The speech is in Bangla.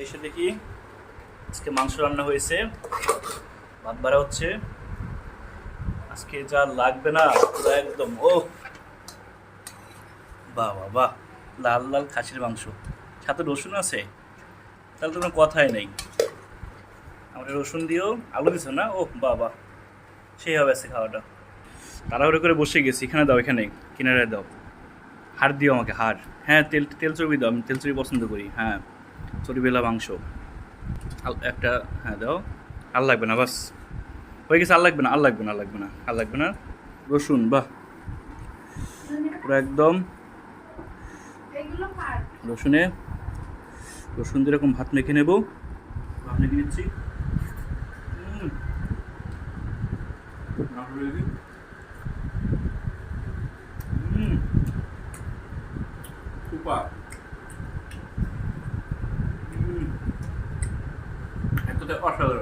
এসে দেখি আজকে মাংস রান্না হয়েছে, ভাত বাড়া হচ্ছে। আজকে যা লাগবে না পুরো একদম ও বাহ বাহ বাহ, লাল লাল খাসির মাংস, সাথে রসুন আছে, তাহলে তো কোনো কথাই নেই। আমরা রসুন দিয়েও আলু দিছো না, ও বাহ বাহ, সেই হবে আজকে খাওয়াটা। তাড়াহুড়ো করে বসে গেছি, এখানে দাও, এখানে কিনারে দাও, হাড় দিও আমাকে, হাড়। হ্যাঁ, তেল তেল চর্বি দাও, আমি তেল চর্বি পছন্দ করি। হ্যাঁ, চর্বিওয়ালা মাংস একটা, হ্যাঁ দাও। আর লাগবে না, বাস হয়ে গেছে। আর লাগবে না, আর লাগবে না, আর লাগবে না, আর লাগবে না। রসুন, বাহ, পুরো একদম রসুনে, রসুন দিয়ে এরকম ভাত মেখে নেবো। ভাত মেখে নিচ্ছি। সুপার, একসাথে অসাধারণ।